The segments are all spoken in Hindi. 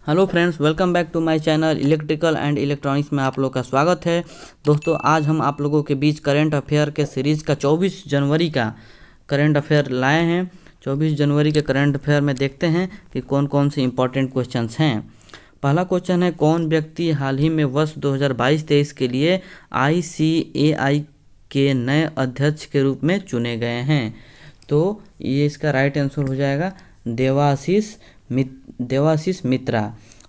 Hello friends, welcome back to my channel electrical and electronics में आप लोग का स्वागत है। दोस्तों, आज हम आप लोगों के बीच करंट अफेयर के सीरीज़ का 24 जनवरी का करंट अफेयर लाए हैं। 24 जनवरी के करंट अफेयर में देखते हैं कि कौन कौन से इंपॉर्टेंट क्वेश्चंस हैं। पहला क्वेश्चन है, कौन व्यक्ति हाल ही में वर्ष 2022-23 के लिए ICAI के नए अध्यक्ष के रूप में चुने गए हैं? तो ये इसका राइट आंसर हो जाएगा देवाशीष मित्रा।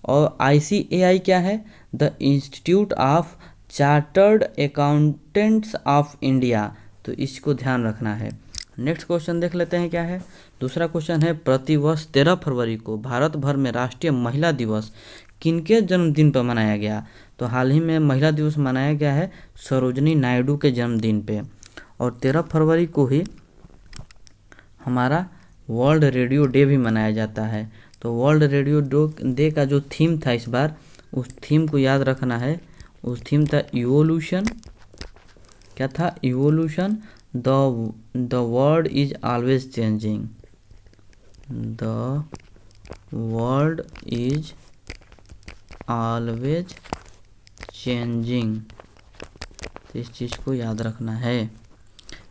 और ICAI क्या है? The institute of chartered accountants of India. तो इसको ध्यान रखना है। नेक्स्ट क्वेश्चन देख लेते हैं क्या है। दूसरा क्वेश्चन है, प्रतिवर्ष 13 फरवरी को भारत भर में राष्ट्रीय महिला दिवस किनके जन्मदिन पर मनाया गया? तो हाल ही में महिला दिवस मनाया गया है सरोजनी नायडू के जन्मदिन पे। और 13 फरवरी को ही हमारा वर्ल्ड रेडियो डे भी मनाया जाता है। तो वर्ल्ड रेडियो डे का जो थीम था इस बार, उस थीम को याद रखना है। उस थीम था इवोल्यूशन। क्या था? Evolution. The world is always changing. The world is always changing. तो इस चीज़ को याद रखना है।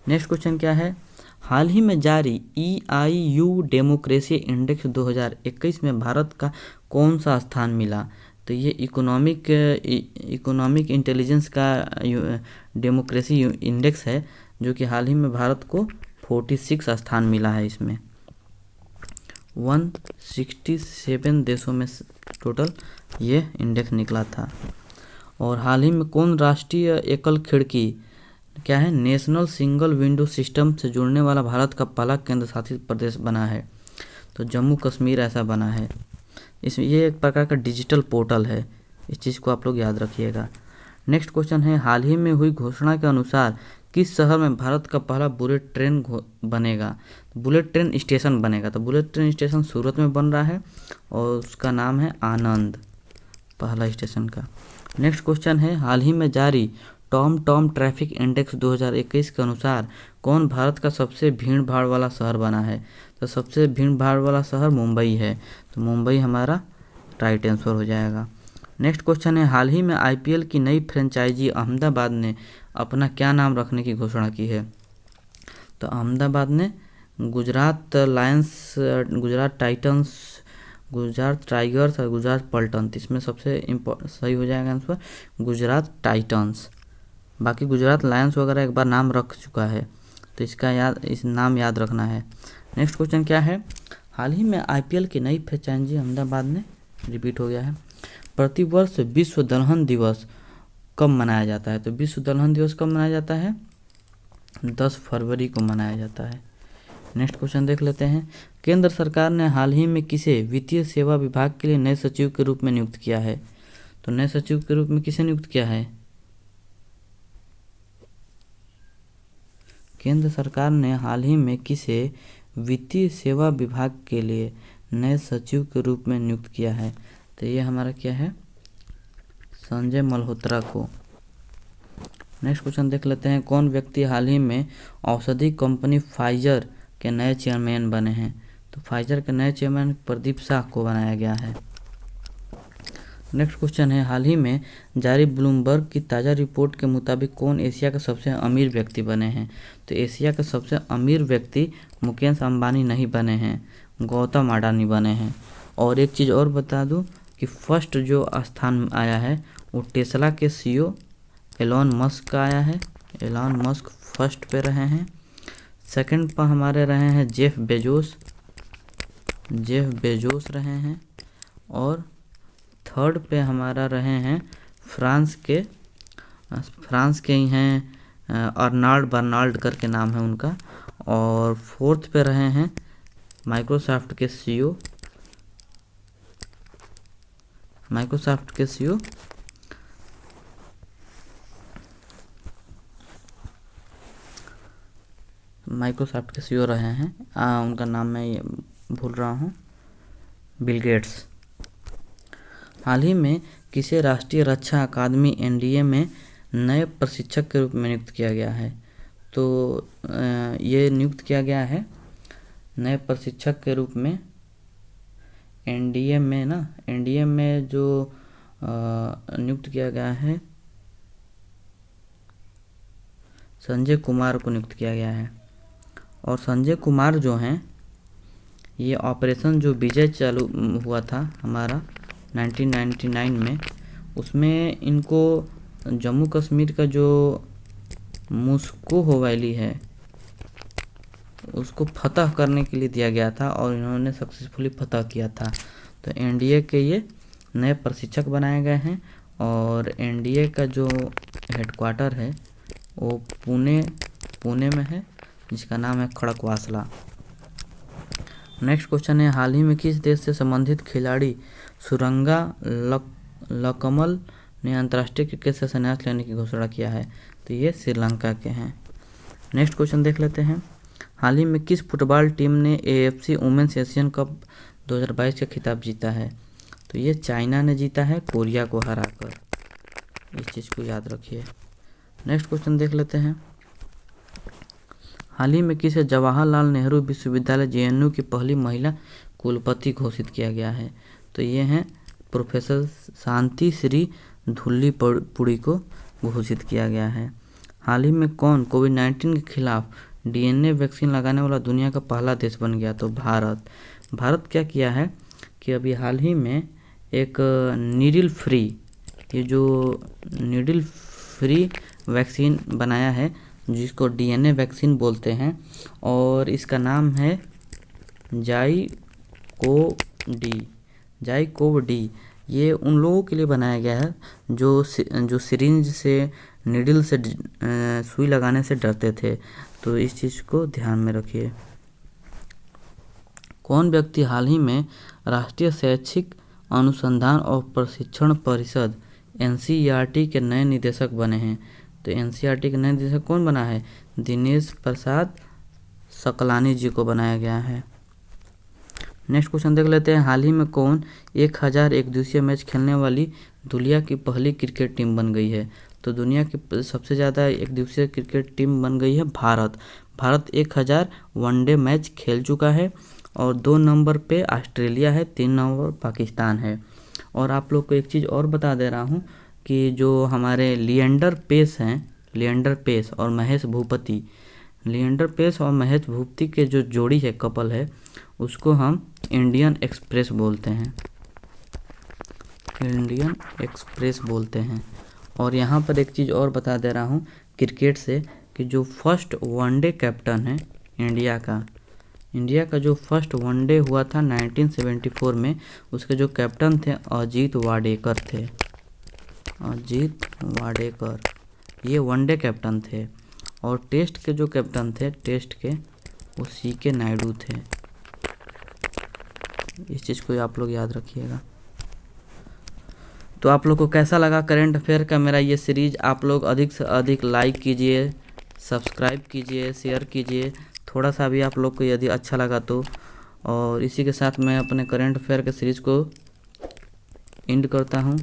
नेक्स्ट क्वेश्चन क्या है? हाल ही में जारी EIU डेमोक्रेसी इंडेक्स 2021 में भारत का कौन सा स्थान मिला? तो ये इकोनॉमिक इंटेलिजेंस का डेमोक्रेसी इंडेक्स है, जो कि हाल ही में भारत को 46 स्थान मिला है। इसमें 167 देशों में टोटल ये इंडेक्स निकला था। और हाल ही में कौन राष्ट्रीय एकल खिड़की क्या है? नेशनल सिंगल विंडो सिस्टम से जुड़ने वाला भारत का पहला केंद्र शासित प्रदेश बना है? तो जम्मू कश्मीर ऐसा बना है। इसमें ये एक प्रकार का डिजिटल पोर्टल है। इस चीज़ को आप लोग याद रखिएगा। नेक्स्ट क्वेश्चन है, हाल ही में हुई घोषणा के अनुसार किस शहर में भारत का पहला बुलेट ट्रेन बनेगा? बुलेट ट्रेन स्टेशन बनेगा। तो बुलेट ट्रेन स्टेशन सूरत में बन रहा है और उसका नाम है आनंद, पहला स्टेशन का। नेक्स्ट क्वेश्चन है, हाल ही में जारी टॉम ट्रैफिक इंडेक्स 2021 के अनुसार कौन भारत का सबसे भीड़ भाड़ वाला शहर बना है? तो सबसे भीड़ भाड़ वाला शहर मुंबई है। तो मुंबई हमारा राइट आंसर हो जाएगा। नेक्स्ट क्वेश्चन है, हाल ही में IPL की नई फ्रेंचाइजी अहमदाबाद ने अपना क्या नाम रखने की घोषणा की है? तो अहमदाबाद ने Gujarat Lions, Gujarat Titans, Gujarat tigers और गुजरात पल्टन। इसमें सबसे सही हो जाएगा आंसर गुजरात टाइटंस। बाकी गुजरात लायंस वगैरह एक बार नाम रख चुका है, तो इस नाम याद रखना है। नेक्स्ट क्वेश्चन क्या है? हाल ही में IPL की नई फ्रेंचाइजी अहमदाबाद ने रिपीट हो गया है। प्रतिवर्ष विश्व दलहन दिवस कब मनाया जाता है? तो विश्व दलहन दिवस कब मनाया जाता है? 10 फरवरी को मनाया जाता है। नेक्स्ट क्वेश्चन देख लेते हैं, केंद्र सरकार ने हाल ही में किसे वित्तीय सेवा विभाग के लिए नए सचिव के रूप में नियुक्त किया है? तो नए सचिव के रूप में किसे नियुक्त किया है? केंद्र सरकार ने हाल ही में किसे वित्तीय सेवा विभाग के लिए नए सचिव के रूप में नियुक्त किया है? तो ये हमारा क्या है? संजय मल्होत्रा को। नेक्स्ट क्वेश्चन देख लेते हैं, कौन व्यक्ति हाल ही में औषधि कंपनी फाइजर के नए चेयरमैन बने हैं? तो फाइजर के नए चेयरमैन प्रदीप शाह को बनाया गया है। नेक्स्ट क्वेश्चन है, हाल ही में जारी ब्लूमबर्ग की ताज़ा रिपोर्ट के मुताबिक कौन एशिया के सबसे अमीर व्यक्ति बने हैं? तो एशिया के सबसे अमीर व्यक्ति मुकेश अंबानी नहीं बने हैं, गौतम अडानी बने हैं। और एक चीज़ और बता दूं कि फर्स्ट जो स्थान आया है वो टेस्ला के CEO एलॉन मस्क का आया है। एलॉन मस्क फर्स्ट पे रहे हैं। सेकंड पर हमारे रहे हैं जेफ बेजोस रहे हैं। और थर्ड पे हमारा रहे हैं फ्रांस के ही हैं, अर्नाल्ड बर्नाल्ड करके नाम है उनका। और फोर्थ पे रहे हैं माइक्रोसॉफ्ट के CEO रहे हैं, उनका नाम मैं भूल रहा हूँ, बिल गेट्स। हाल ही में किसे राष्ट्रीय रक्षा अकादमी NDA में नए प्रशिक्षक के रूप में नियुक्त किया गया है? तो ये नियुक्त किया गया है नए प्रशिक्षक के रूप में एनडीए में ना, एनडीए में जो नियुक्त किया गया है, संजय कुमार को नियुक्त किया गया है। और संजय कुमार जो हैं, ये ऑपरेशन जो विजय चालू हुआ था हमारा 1999 में, उसमें इनको जम्मू कश्मीर का जो मुस्को वैली है उसको फतह करने के लिए दिया गया था और इन्होंने सक्सेसफुली फतह किया था। तो एनडीए के ये नए प्रशिक्षक बनाए गए हैं और एनडीए का जो हेडक्वार्टर है वो पुणे में है, जिसका नाम है खड़कवासला। नेक्स्ट क्वेश्चन है, हाल ही में किस देश से संबंधित खिलाड़ी सुरंगा लकमल ने अंतर्राष्ट्रीय क्रिकेट से संन्यास लेने की घोषणा किया है? तो ये श्रीलंका के हैं। नेक्स्ट क्वेश्चन देख लेते हैं, हाल ही में किस फुटबॉल टीम ने एएफसी वुमेन्स एशियन कप 2022 का खिताब जीता है? तो ये चाइना ने जीता है कोरिया को हराकर, इस चीज़ को याद रखिए। नेक्स्ट क्वेश्चन देख लेते हैं, हाल ही में किसे जवाहरलाल नेहरू विश्वविद्यालय जेएनयू की पहली महिला कुलपति घोषित किया गया है? तो ये हैं प्रोफेसर शांति श्री धुल्लीपुड़ी को घोषित किया गया है। हाल ही में कौन कोविड-19 के खिलाफ डीएनए वैक्सीन लगाने वाला दुनिया का पहला देश बन गया? तो भारत क्या किया है कि अभी हाल ही में एक नीडल फ्री, ये जो नीडल फ्री वैक्सीन बनाया है जिसको डीएनए वैक्सीन बोलते हैं और इसका नाम है जाइकोव डी। ये उन लोगों के लिए बनाया गया है जो सिरिंज से, नीडल से सुई लगाने से डरते थे। तो इस चीज़ को ध्यान में रखिए। कौन व्यक्ति हाल ही में राष्ट्रीय शैक्षिक अनुसंधान और प्रशिक्षण परिषद एनसीईआरटी के नए निदेशक बने हैं? तो एनसीईआरटी के नए निदेशक कौन बना है? दिनेश प्रसाद सकलानी जी को बनाया गया है। नेक्स्ट क्वेश्चन देख लेते हैं, हाल ही में कौन 1000 एक दिवसीय मैच खेलने वाली दुनिया की पहली क्रिकेट टीम बन गई है? तो दुनिया की सबसे ज़्यादा एक दिवसीय क्रिकेट टीम बन गई है भारत 1000 वनडे मैच खेल चुका है और 2 नंबर पे ऑस्ट्रेलिया है, 3 नंबर पाकिस्तान है। और आप लोग को एक चीज़ और बता दे रहा हूँ कि जो हमारे लिएंडर पेस और महेश भूपति के जो जोड़ी है, कपल है, उसको हम इंडियन एक्सप्रेस बोलते हैं। और यहाँ पर एक चीज़ और बता दे रहा हूँ क्रिकेट से कि जो फर्स्ट वनडे कैप्टन है इंडिया का जो फर्स्ट वनडे हुआ था 1974 में, उसके जो कैप्टन थे अजीत वाडेकर, ये वनडे कैप्टन थे। और टेस्ट के जो कैप्टन थे वो सीके नायडू थे। इस चीज़ को आप लोग याद रखिएगा। तो आप लोग को कैसा लगा करंट अफेयर का मेरा ये सीरीज? आप लोग अधिक से अधिक लाइक कीजिए, सब्सक्राइब कीजिए, शेयर कीजिए, थोड़ा सा भी आप लोग को यदि अच्छा लगा तो। और इसी के साथ मैं अपने करंट अफेयर के सीरीज़ को एंड करता हूँ।